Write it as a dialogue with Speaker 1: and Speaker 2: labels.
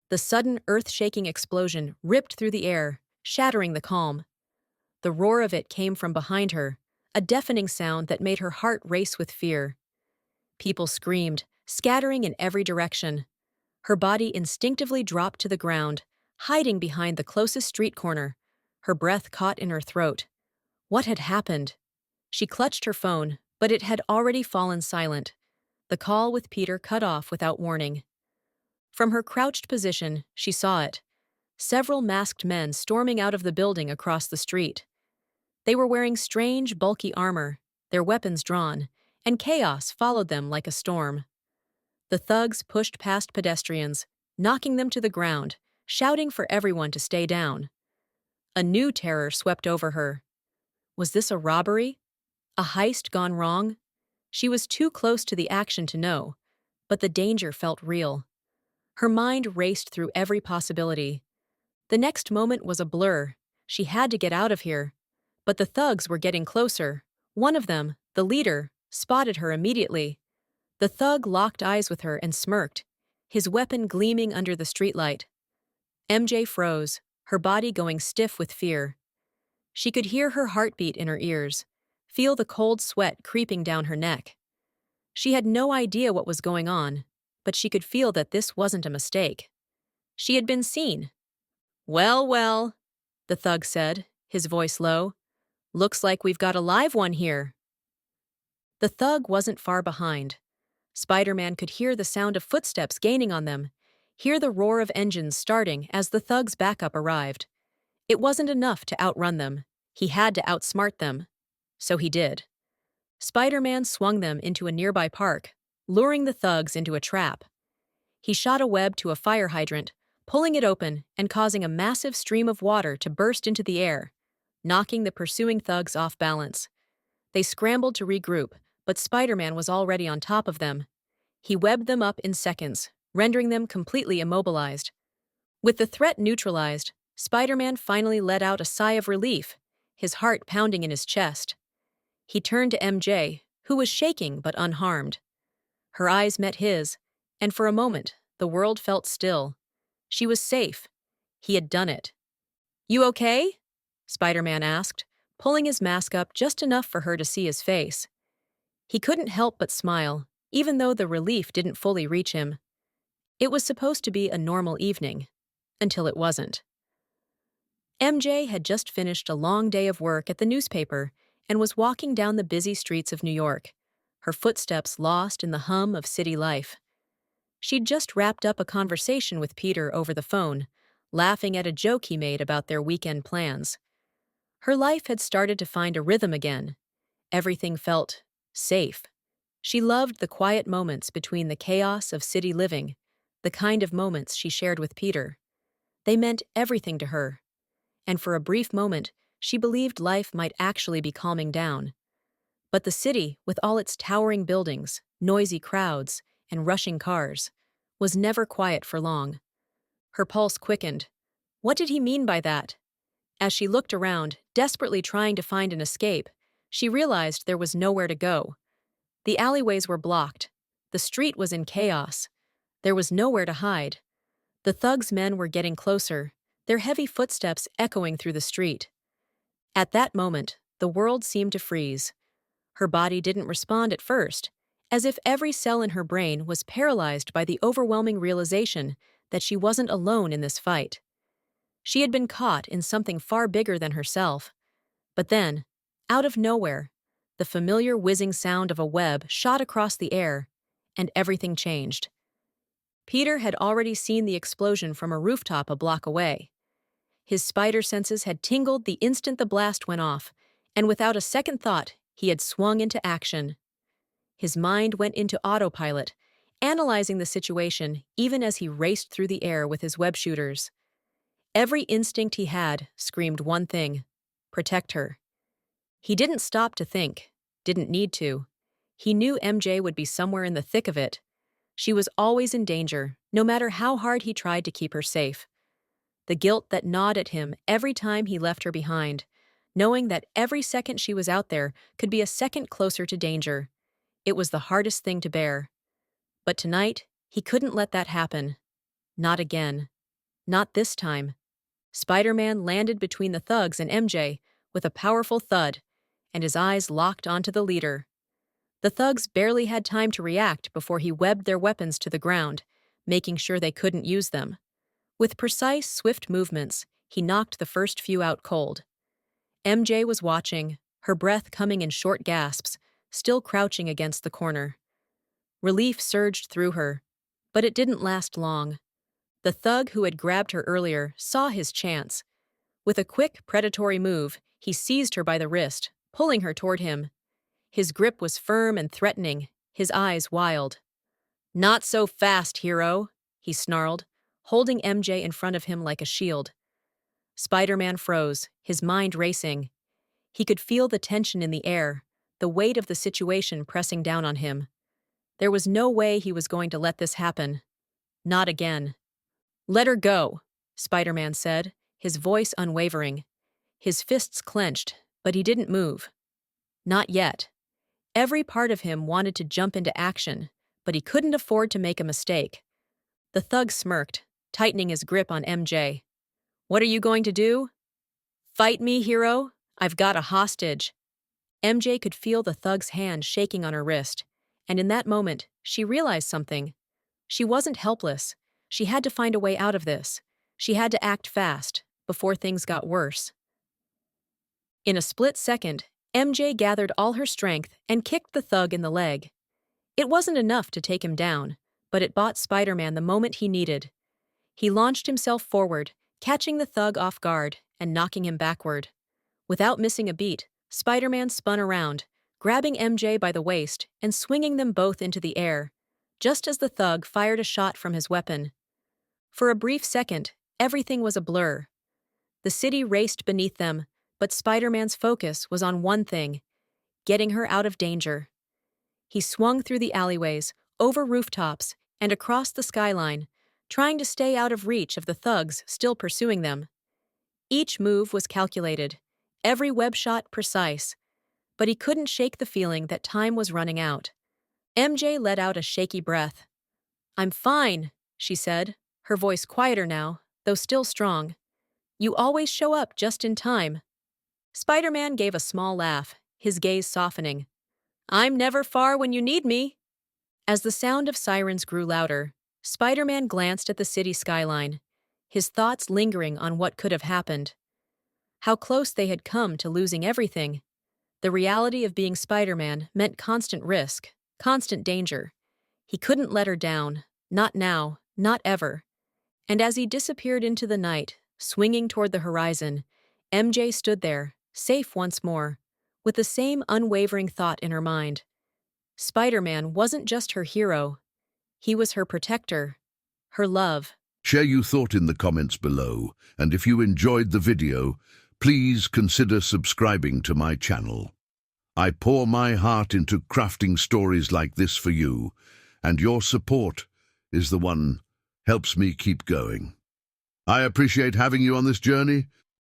Speaker 1: The sudden earth-shaking explosion ripped through the air, shattering the calm. The roar of it came from behind her, a deafening sound that made her heart race with fear. People screamed, scattering in every direction. Her body instinctively dropped to the ground, hiding behind the closest street corner, her breath caught in her throat. What had happened? She clutched her phone, but it had already fallen silent. The call with Peter cut off without warning. From her crouched position, she saw it. Several masked men storming out of the building across the street. They were wearing strange, bulky armor, their weapons drawn, and chaos followed them like a storm. The thugs pushed past pedestrians, knocking them to the ground, shouting for everyone to stay down. A new terror swept over her. Was this a robbery? A heist gone wrong? She was too close to the action to know, but the danger felt real. Her mind raced through every possibility. The next moment was a blur. She had to get out of here. But the thugs were getting closer. One of them, the leader, spotted her immediately. The thug locked eyes with her and smirked, his weapon gleaming under the streetlight. MJ froze, her body going stiff with fear. She could hear her heartbeat in her ears, feel the cold sweat creeping down her neck. She had no idea what was going on, but she could feel that this wasn't a mistake. She had been seen. "Well, well," the thug said, his voice low. "Looks like we've got a live one here." The thug wasn't far behind. Spider-Man could hear the sound of footsteps gaining on them, hear the roar of engines starting as the thug's backup arrived. It wasn't enough to outrun them. He had to outsmart them. So he did. Spider-Man swung them into a nearby park, luring the thugs into a trap. He shot a web to a fire hydrant, pulling it open and causing a massive stream of water to burst into the air, knocking the pursuing thugs off balance. They scrambled to regroup, but Spider-Man was already on top of them. He webbed them up in seconds, rendering them completely immobilized. With the threat neutralized, Spider-Man finally let out a sigh of relief, his heart pounding in his chest. He turned to MJ, who was shaking but unharmed. Her eyes met his, and for a moment, the world felt still. She was safe. He had done it. "You okay?" Spider-Man asked, pulling his mask up just enough for her to see his face. He couldn't help but smile, even though the relief didn't fully reach him. It was supposed to be a normal evening, until it wasn't. MJ had just finished a long day of work at the newspaper and was walking down the busy streets of New York, her footsteps lost in the hum of city life. She'd just wrapped up a conversation with Peter over the phone, laughing at a joke he made about their weekend plans. Her life had started to find a rhythm again. Everything felt safe. She loved the quiet moments between the chaos of city living, the kind of moments she shared with Peter. They meant everything to her. And for a brief moment, she believed life might actually be calming down. But the city, with all its towering buildings, noisy crowds, and rushing cars, was never quiet for long. Her pulse quickened. What did he mean by that? As she looked around, desperately trying to find an escape, she realized there was nowhere to go. The alleyways were blocked. The street was in chaos. There was nowhere to hide. The thugs' men were getting closer, their heavy footsteps echoing through the street. At that moment, the world seemed to freeze. Her body didn't respond at first, as if every cell in her brain was paralyzed by the overwhelming realization that she wasn't alone in this fight. She had been caught in something far bigger than herself. But then, out of nowhere, the familiar whizzing sound of a web shot across the air, and everything changed. Peter had already seen the explosion from a rooftop a block away. His spider senses had tingled the instant the blast went off, and without a second thought, he had swung into action. His mind went into autopilot, analyzing the situation even as he raced through the air with his web shooters. Every instinct he had screamed one thing: protect her. He didn't stop to think, didn't need to. He knew MJ would be somewhere in the thick of it. She was always in danger, no matter how hard he tried to keep her safe. The guilt that gnawed at him every time he left her behind, knowing that every second she was out there could be a second closer to danger. It was the hardest thing to bear. But tonight, he couldn't let that happen. Not again. Not this time. Spider-Man landed between the thugs and MJ with a powerful thud, and his eyes locked onto the leader. The thugs barely had time to react before he webbed their weapons to the ground, making sure they couldn't use them. With precise, swift movements, he knocked the first few out cold. MJ was watching, her breath coming in short gasps, still crouching against the corner. Relief surged through her, but it didn't last long. The thug who had grabbed her earlier saw his chance. With a quick, predatory move, he seized her by the wrist, pulling her toward him. His grip was firm and threatening, his eyes wild. "Not so fast, hero," he snarled, holding MJ in front of him like a shield. Spider-Man froze, his mind racing. He could feel the tension in the air, the weight of the situation pressing down on him. There was no way he was going to let this happen. Not again. "Let her go," Spider-Man said, his voice unwavering. His fists clenched, but he didn't move. Not yet. Every part of him wanted to jump into action, but he couldn't afford to make a mistake. The thug smirked, tightening his grip on MJ. "What are you going to do?" "Fight me, hero. I've got a hostage." MJ could feel the thug's hand shaking on her wrist, and in that moment, she realized something. She wasn't helpless. She had to find a way out of this. She had to act fast, before things got worse. In a split second, MJ gathered all her strength and kicked the thug in the leg. It wasn't enough to take him down, but it bought Spider-Man the moment he needed. He launched himself forward, catching the thug off guard and knocking him backward. Without missing a beat, Spider-Man spun around, grabbing MJ by the waist and swinging them both into the air, just as the thug fired a shot from his weapon. For a brief second, everything was a blur. The city raced beneath them, but Spider-Man's focus was on one thing: getting her out of danger. He swung through the alleyways, over rooftops, and across the skyline, trying to stay out of reach of the thugs still pursuing them. Each move was calculated, every web shot precise, but he couldn't shake the feeling that time was running out. MJ let out a shaky breath. "I'm fine," she said, her voice quieter now, though still strong. "You always show up just in time." Spider-Man gave a small laugh, his gaze softening. "I'm never far when you need me." As the sound of sirens grew louder, Spider-Man glanced at the city skyline, his thoughts lingering on what could have happened. How close they had come to losing everything. The reality of being Spider-Man meant constant risk, constant danger. He couldn't let her down, not now, not ever. And as he disappeared into the night, swinging toward the horizon, MJ stood there, safe once more, with the same unwavering thought in her mind. Spider-Man wasn't just her hero. He was her protector, her love.
Speaker 2: Share your thought in the comments below, and if you enjoyed the video, please consider subscribing to my channel. I pour my heart into crafting stories like this for you, and your support is the one helps me keep going. I appreciate having you on this journey,